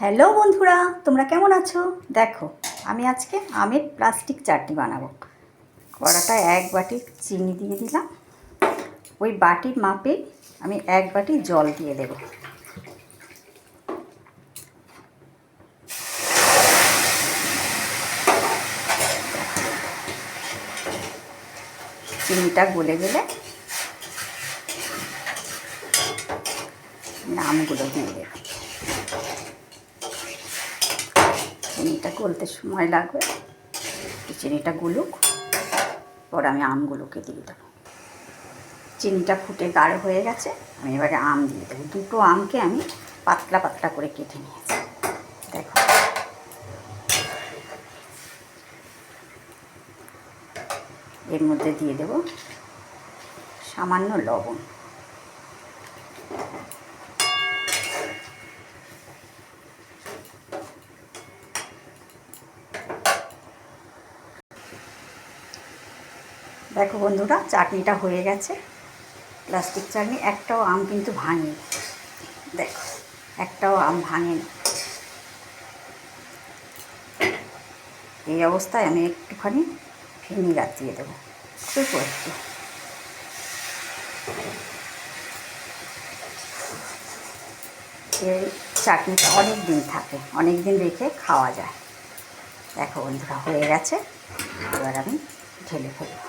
Hello বন্ধুরা, তোমরা কেমন আছো? দেখো, আমি আজকে আমের প্লাস্টিক চাটনি বানাবো। কড়াটায় 1 বাটি চিনি দিয়ে দিলাম। ওই বাটির মাপে আমি 1 বাটি জল দিয়ে দেব। চিনিটা গলে গেলে আমগুলো দিয়ে দেব। চিনিটা গলতে সময় লাগবে, চিনিটা গুলুক, পর আমি আমগুলোকে দিয়ে দেবো। চিনিটা ফুটে গাঢ় হয়ে গেছে, আমি এবারে আম দিয়ে দেবো। 2টো আমকে আমি পাতলা পাতলা করে কেটে নিয়েছি। দেখো, এর মধ্যে দিয়ে দেব সামান্য লবণ। দেখো বন্ধুরা, চাটনিটা হয়ে গেছে। প্লাস্টিক চাটনি, একটাও আম কিন্তু ভাঙেনি। দেখো, একটাও আম ভাঙেনি। এই অবস্থায় আমি একটুখানি ভিনিগার দিয়ে দেবো, অল্প একটু। এই চাটনিটা অনেক দিন থাকে, অনেক দিন রেখে খাওয়া যায়। দেখো বন্ধুরা, হয়ে গেছে। এবার আমি ঢেলে ফেলব।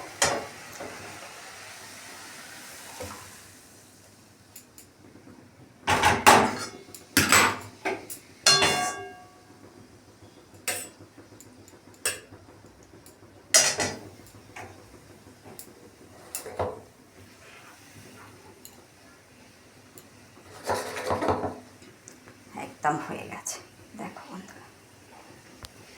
একদম হয়ে গেছে। দেখো বন্ধুরা।